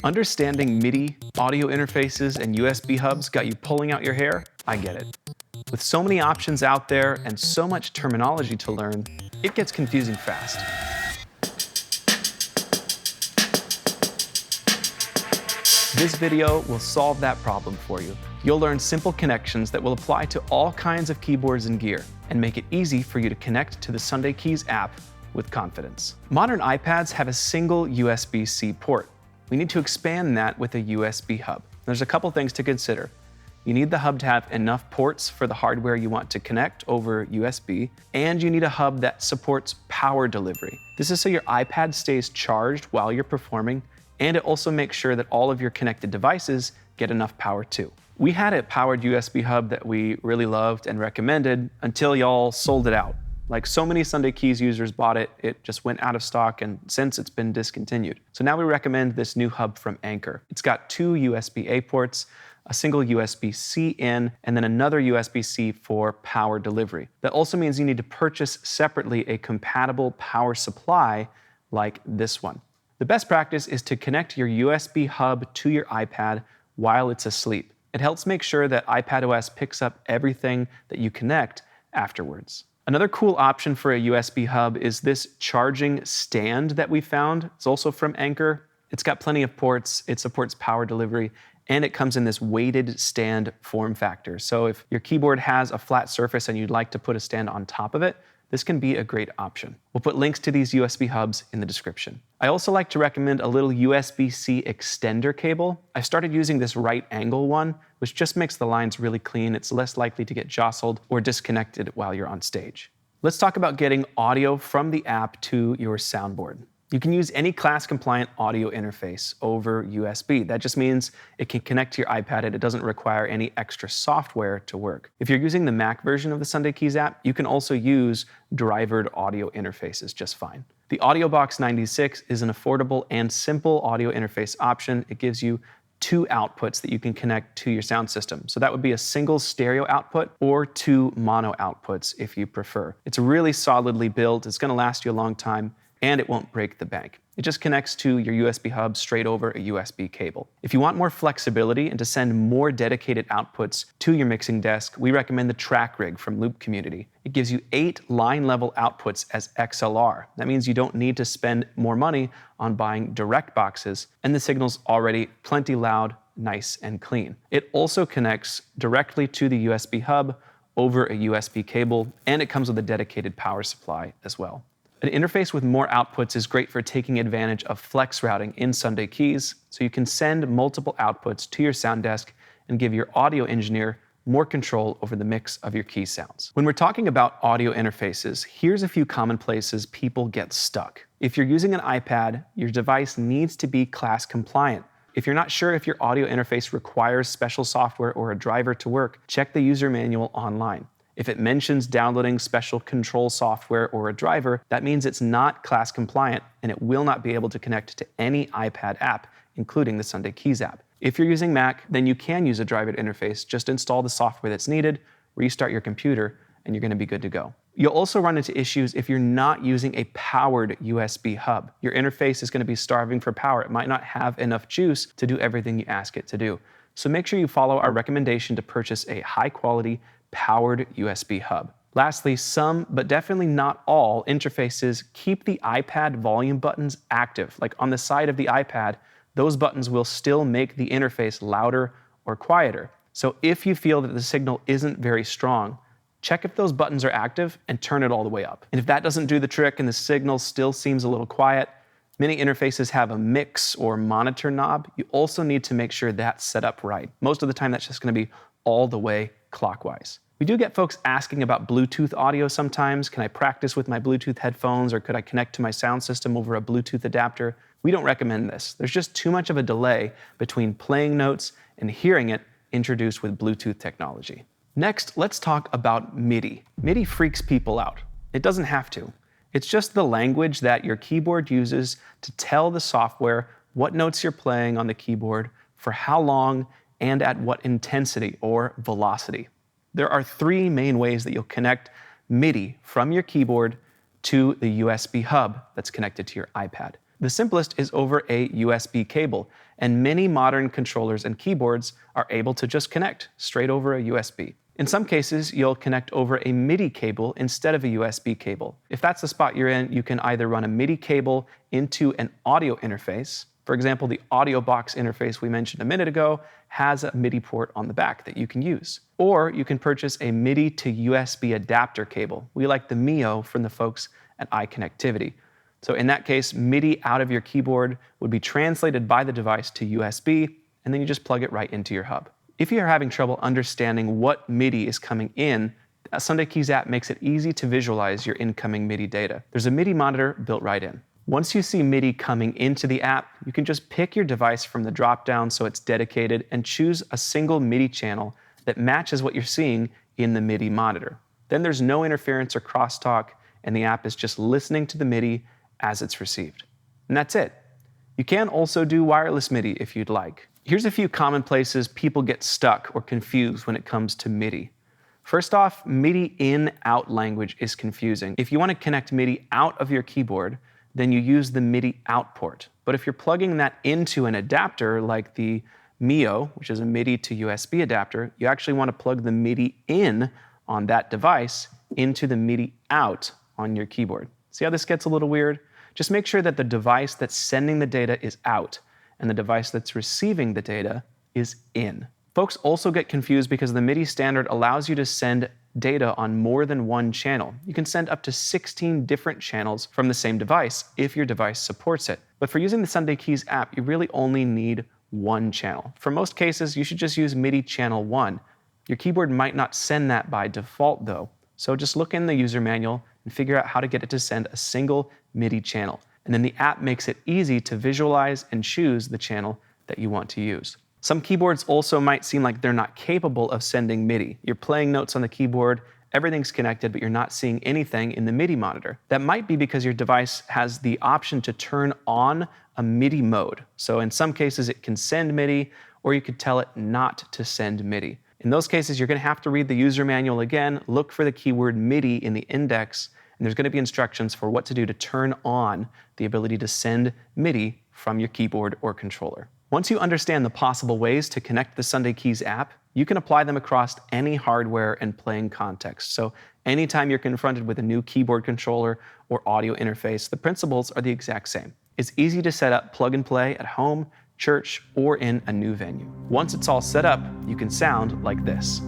Understanding MIDI, audio interfaces, and USB hubs got you pulling out your hair? I get it. With so many options out there and so much terminology to learn, it gets confusing fast. This video will solve that problem for you. You'll learn simple connections that will apply to all kinds of keyboards and gear, and make it easy for you to connect to the Sunday Keys app with confidence. Modern iPads have a single USB-C port. We need to expand that with a USB hub. There's a couple things to consider. You need the hub to have enough ports for the hardware you want to connect over USB, and you need a hub that supports power delivery. This is so your iPad stays charged while you're performing, and it also makes sure that all of your connected devices get enough power too. We had a powered USB hub that we really loved and recommended until y'all sold it out. Like so many Sunday Keys users bought it, it just went out of stock, and since it's been discontinued. So now we recommend this new hub from Anker. It's got two USB-A ports, a single USB-C in, and then another USB-C for power delivery. That also means you need to purchase separately a compatible power supply like this one. The best practice is to connect your USB hub to your iPad while it's asleep. It helps make sure that iPadOS picks up everything that you connect afterwards. Another cool option for a USB hub is this charging stand that we found. It's also from Anker. It's got plenty of ports, it supports power delivery, and it comes in this weighted stand form factor. So if your keyboard has a flat surface and you'd like to put a stand on top of it, this can be a great option. We'll put links to these USB hubs in the description. I also like to recommend a little USB-C extender cable. I started using this right angle one, which just makes the lines really clean. It's less likely to get jostled or disconnected while you're on stage. Let's talk about getting audio from the app to your soundboard. You can use any class-compliant audio interface over USB. That just means it can connect to your iPad and it doesn't require any extra software to work. If you're using the Mac version of the Sunday Keys app, you can also use drivered audio interfaces just fine. The AudioBox 96 is an affordable and simple audio interface option. It gives you two outputs that you can connect to your sound system. So that would be a single stereo output or two mono outputs if you prefer. It's really solidly built, it's gonna last you a long time, and it won't break the bank. It just connects to your USB hub straight over a USB cable. If you want more flexibility and to send more dedicated outputs to your mixing desk, we recommend the Track Rig from Loop Community. It gives you 8 line-level outputs as XLR. That means you don't need to spend more money on buying direct boxes, and the signal's already plenty loud, nice, and clean. It also connects directly to the USB hub over a USB cable, and it comes with a dedicated power supply as well. An interface with more outputs is great for taking advantage of flex routing in Sunday Keys, so you can send multiple outputs to your sound desk and give your audio engineer more control over the mix of your key sounds. When we're talking about audio interfaces, here's a few common places people get stuck. If you're using an iPad, your device needs to be class compliant. If you're not sure if your audio interface requires special software or a driver to work, check the user manual online. If it mentions downloading special control software or a driver, that means it's not class compliant and it will not be able to connect to any iPad app, including the Sunday Keys app. If you're using Mac, then you can use a driver interface. Just install the software that's needed, restart your computer, and you're going to be good to go. You'll also run into issues if you're not using a powered USB hub. Your interface is going to be starving for power. It might not have enough juice to do everything you ask it to do. So make sure you follow our recommendation to purchase a high-quality, powered USB hub. Lastly, some, but definitely not all, interfaces keep the iPad volume buttons active. Like on the side of the iPad, those buttons will still make the interface louder or quieter. So if you feel that the signal isn't very strong, check if those buttons are active and turn it all the way up. And if that doesn't do the trick and the signal still seems a little quiet, many interfaces have a mix or monitor knob. You also need to make sure that's set up right. Most of the time, that's just going to be all the way clockwise. We do get folks asking about Bluetooth audio sometimes. Can I practice with my Bluetooth headphones, or could I connect to my sound system over a Bluetooth adapter? We don't recommend this. There's just too much of a delay between playing notes and hearing it introduced with Bluetooth technology. Next, let's talk about MIDI. MIDI freaks people out. It doesn't have to. It's just the language that your keyboard uses to tell the software what notes you're playing on the keyboard, for how long, and at what intensity or velocity. There are 3 main ways that you'll connect MIDI from your keyboard to the USB hub that's connected to your iPad. The simplest is over a USB cable, and many modern controllers and keyboards are able to just connect straight over a USB. In some cases, you'll connect over a MIDI cable instead of a USB cable. If that's the spot you're in, you can either run a MIDI cable into an audio interface. For example, the audio box interface we mentioned a minute ago has a MIDI port on the back that you can use. Or you can purchase a MIDI to USB adapter cable. We like the MIO from the folks at iConnectivity. So in that case, MIDI out of your keyboard would be translated by the device to USB, and then you just plug it right into your hub. If you're having trouble understanding what MIDI is coming in, a Sunday Keys app makes it easy to visualize your incoming MIDI data. There's a MIDI monitor built right in. Once you see MIDI coming into the app, you can just pick your device from the drop-down so it's dedicated and choose a single MIDI channel that matches what you're seeing in the MIDI monitor. Then there's no interference or crosstalk, and the app is just listening to the MIDI as it's received. And that's it. You can also do wireless MIDI if you'd like. Here's a few common places people get stuck or confused when it comes to MIDI. First off, MIDI in-out language is confusing. If you want to connect MIDI out of your keyboard, then you use the MIDI out port. But if you're plugging that into an adapter like the MIO, which is a MIDI to USB adapter, you actually want to plug the MIDI in on that device into the MIDI out on your keyboard. See how this gets a little weird? Just make sure that the device that's sending the data is out and the device that's receiving the data is in. Folks also get confused because the MIDI standard allows you to send data on more than one channel. You can send up to 16 different channels from the same device if your device supports it. But for using the Sunday Keys app, you really only need one channel. For most cases, you should just use MIDI channel 1. Your keyboard might not send that by default though, so just look in the user manual and figure out how to get it to send a single MIDI channel. And then the app makes it easy to visualize and choose the channel that you want to use. Some keyboards also might seem like they're not capable of sending MIDI. You're playing notes on the keyboard, everything's connected, but you're not seeing anything in the MIDI monitor. That might be because your device has the option to turn on a MIDI mode. So in some cases it can send MIDI, or you could tell it not to send MIDI. In those cases, you're going to have to read the user manual again, look for the keyword MIDI in the index, and there's going to be instructions for what to do to turn on the ability to send MIDI from your keyboard or controller. Once you understand the possible ways to connect the Sunday Keys app, you can apply them across any hardware and playing context. So anytime you're confronted with a new keyboard controller or audio interface, the principles are the exact same. It's easy to set up plug and play at home, church, or in a new venue. Once it's all set up, you can sound like this.